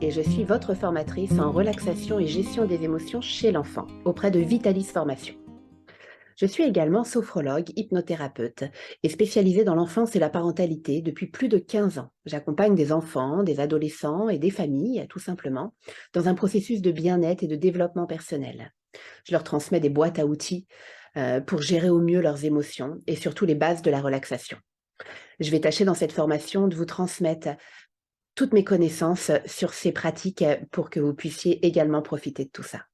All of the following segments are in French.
et je suis votre formatrice en relaxation et gestion des émotions chez l'enfant auprès de Vitalis Formation. Je suis également sophrologue, hypnothérapeute et spécialisée dans l'enfance et la parentalité depuis plus de 15 ans. J'accompagne des enfants, des adolescents et des familles, tout simplement, dans un processus de bien-être et de développement personnel. Je leur transmets des boîtes à outils pour gérer au mieux leurs émotions et surtout les bases de la relaxation. Je vais tâcher dans cette formation de vous transmettre toutes mes connaissances sur ces pratiques pour que vous puissiez également profiter de tout ça.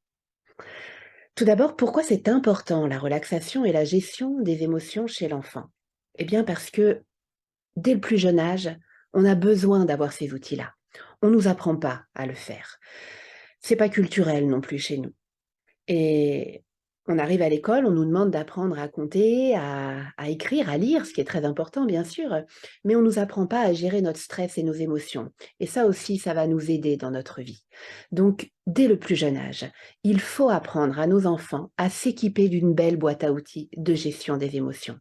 Tout d'abord, pourquoi c'est important la relaxation et la gestion des émotions chez l'enfant? Eh bien parce que dès le plus jeune âge, on a besoin d'avoir ces outils-là. On ne nous apprend pas à le faire. C'est pas culturel non plus chez nous. Et on arrive à l'école, on nous demande d'apprendre à compter, à écrire, à lire, ce qui est très important bien sûr, mais on ne nous apprend pas à gérer notre stress et nos émotions. Et ça aussi, ça va nous aider dans notre vie. Donc, dès le plus jeune âge, il faut apprendre à nos enfants à s'équiper d'une belle boîte à outils de gestion des émotions,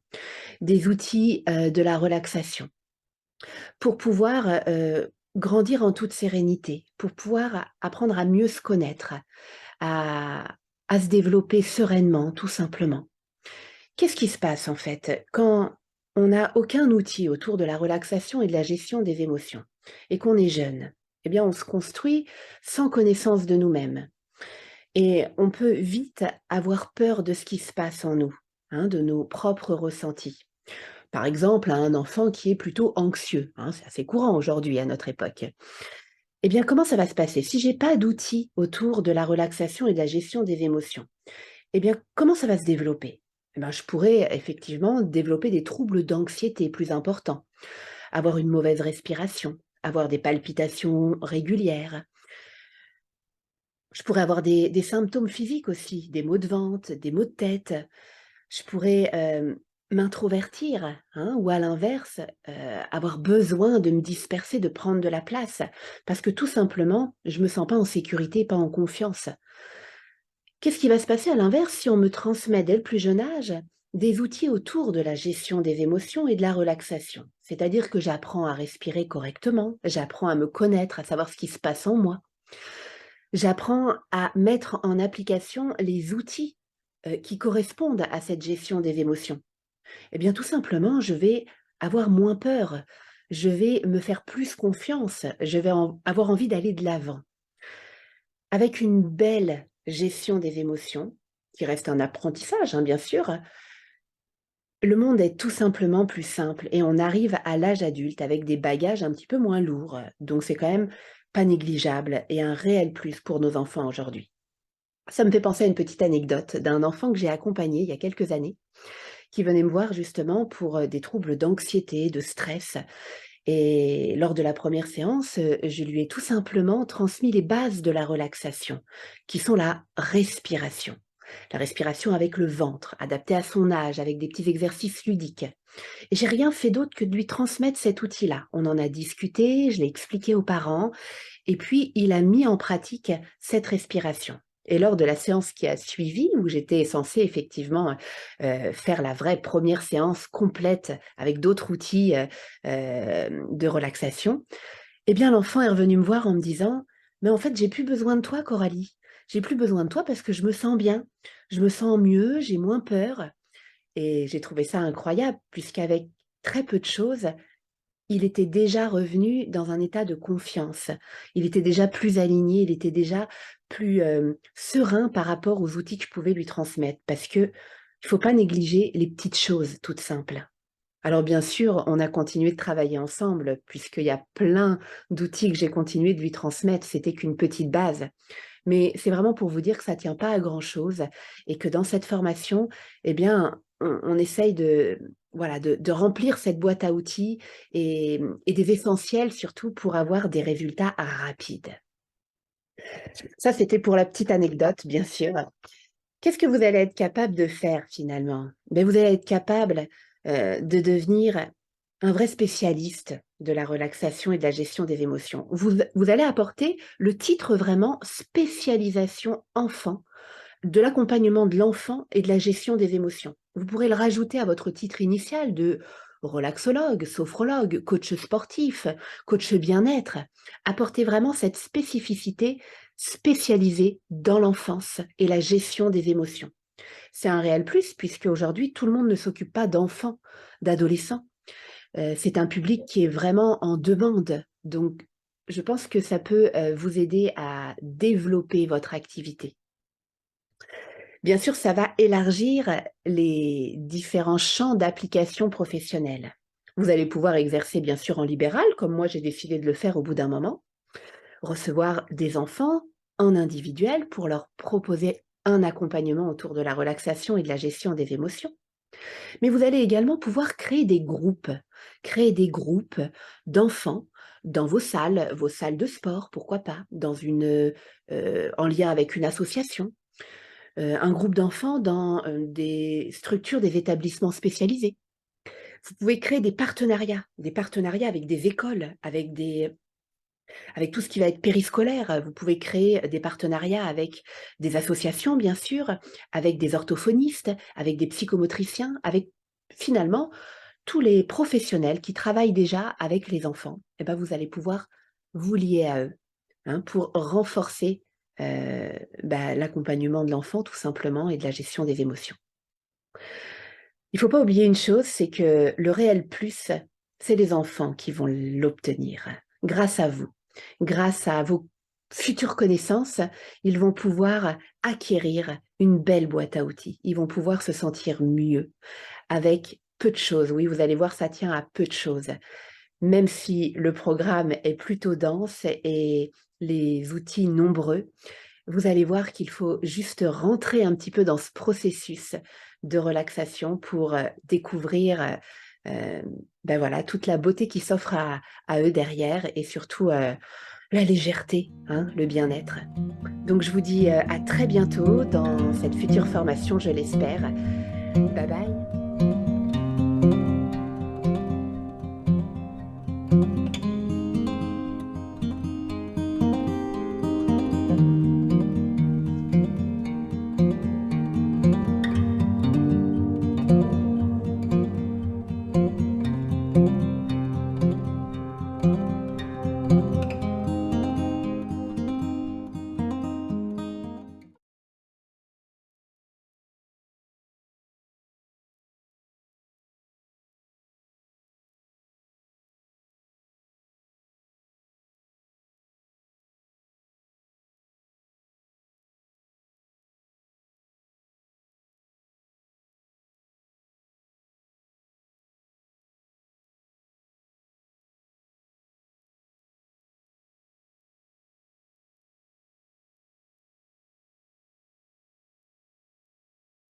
des outils de la relaxation, pour pouvoir grandir en toute sérénité, pour pouvoir apprendre à mieux se connaître, à se développer sereinement, tout simplement. Qu'est-ce qui se passe en fait quand on n'a aucun outil autour de la relaxation et de la gestion des émotions et qu'on est jeune? Eh bien, on se construit sans connaissance de nous-mêmes et on peut vite avoir peur de ce qui se passe en nous, hein, de nos propres ressentis. Par exemple, un enfant qui est plutôt anxieux, hein, c'est assez courant aujourd'hui à notre époque. Eh bien, comment ça va se passer? Si j'ai pas d'outils autour de la relaxation et de la gestion des émotions, eh bien, comment ça va se développer? Eh ben, je pourrais effectivement développer des troubles d'anxiété plus importants, avoir une mauvaise respiration, avoir des palpitations régulières. Je pourrais avoir des symptômes physiques aussi, des maux de ventre, des maux de tête. Je pourrais m'introvertir, hein, ou à l'inverse, avoir besoin de me disperser, de prendre de la place, parce que tout simplement, je me sens pas en sécurité, pas en confiance. Qu'est-ce qui va se passer à l'inverse si on me transmet dès le plus jeune âge des outils autour de la gestion des émotions et de la relaxation? C'est-à-dire que j'apprends à respirer correctement, j'apprends à me connaître, à savoir ce qui se passe en moi. J'apprends à mettre en application les outils qui correspondent à cette gestion des émotions. Eh bien, tout simplement, je vais avoir moins peur, je vais me faire plus confiance, je vais avoir envie d'aller de l'avant. Avec une belle gestion des émotions, qui reste un apprentissage, hein, bien sûr, le monde est tout simplement plus simple et on arrive à l'âge adulte avec des bagages un petit peu moins lourds. Donc c'est quand même pas négligeable et un réel plus pour nos enfants aujourd'hui. Ça me fait penser à une petite anecdote d'un enfant que j'ai accompagné il y a quelques années, qui venait me voir justement pour des troubles d'anxiété, de stress. Et lors de la première séance, je lui ai tout simplement transmis les bases de la relaxation, qui sont la respiration. La respiration avec le ventre, adaptée à son âge, avec des petits exercices ludiques. Et j'ai rien fait d'autre que de lui transmettre cet outil-là. On en a discuté, je l'ai expliqué aux parents, et puis il a mis en pratique cette respiration. Et lors de la séance qui a suivi, où j'étais censée effectivement faire la vraie première séance complète avec d'autres outils de relaxation, eh bien l'enfant est revenu me voir en me disant: «Mais en fait, j'ai plus besoin de toi, Coralie. J'ai plus besoin de toi parce que je me sens bien. Je me sens mieux, j'ai moins peur». Et j'ai trouvé ça incroyable puisqu'avec très peu de choses, il était déjà revenu dans un état de confiance. Il était déjà plus aligné, il était déjà plus, serein par rapport aux outils que je pouvais lui transmettre. Parce qu'il faut pas négliger les petites choses toutes simples. Alors bien sûr, on a continué de travailler ensemble puisqu'il y a plein d'outils que j'ai continué de lui transmettre. C'était qu'une petite base. Mais c'est vraiment pour vous dire que ça tient pas à grand-chose et que dans cette formation, eh bien, on essaye de, voilà, de remplir cette boîte à outils et des essentiels surtout pour avoir des résultats rapides. Ça, c'était pour la petite anecdote, bien sûr. Qu'est-ce que vous allez être capable de faire finalement? Ben vous allez être capable, de devenir un vrai spécialiste de la relaxation et de la gestion des émotions. Vous allez apporter le titre vraiment spécialisation enfant, de l'accompagnement de l'enfant et de la gestion des émotions. Vous pourrez le rajouter à votre titre initial de relaxologue, sophrologue, coach sportif, coach bien-être. Apporter vraiment cette spécificité spécialisée dans l'enfance et la gestion des émotions. C'est un réel plus puisque aujourd'hui tout le monde ne s'occupe pas d'enfants, d'adolescents. C'est un public qui est vraiment en demande. Donc, je pense que ça peut, vous aider à développer votre activité. Bien sûr, ça va élargir les différents champs d'application professionnelle. Vous allez pouvoir exercer bien sûr en libéral, comme moi j'ai décidé de le faire au bout d'un moment, recevoir des enfants en individuel pour leur proposer un accompagnement autour de la relaxation et de la gestion des émotions. Mais vous allez également pouvoir créer des groupes d'enfants dans vos salles de sport, pourquoi pas, en lien avec une association, un groupe d'enfants dans, des structures, des établissements spécialisés. Vous pouvez créer des partenariats avec des écoles, avec tout ce qui va être périscolaire. Vous pouvez créer des partenariats avec des associations, bien sûr, avec des orthophonistes, avec des psychomotriciens, avec finalement tous les professionnels qui travaillent déjà avec les enfants. Et ben, vous allez pouvoir vous lier à eux, hein, pour renforcer l'accompagnement de l'enfant tout simplement et de la gestion des émotions. Il ne faut pas oublier une chose, c'est que le réel plus, c'est les enfants qui vont l'obtenir grâce à vous. Grâce à vos futures connaissances, ils vont pouvoir acquérir une belle boîte à outils. Ils vont pouvoir se sentir mieux avec peu de choses. Oui, vous allez voir, ça tient à peu de choses. Même si le programme est plutôt dense et les outils nombreux, vous allez voir qu'il faut juste rentrer un petit peu dans ce processus de relaxation pour, découvrir, voilà, toute la beauté qui s'offre à eux derrière et surtout, la légèreté, hein, le bien-être. Donc je vous dis, à très bientôt dans cette future formation, je l'espère. Bye bye.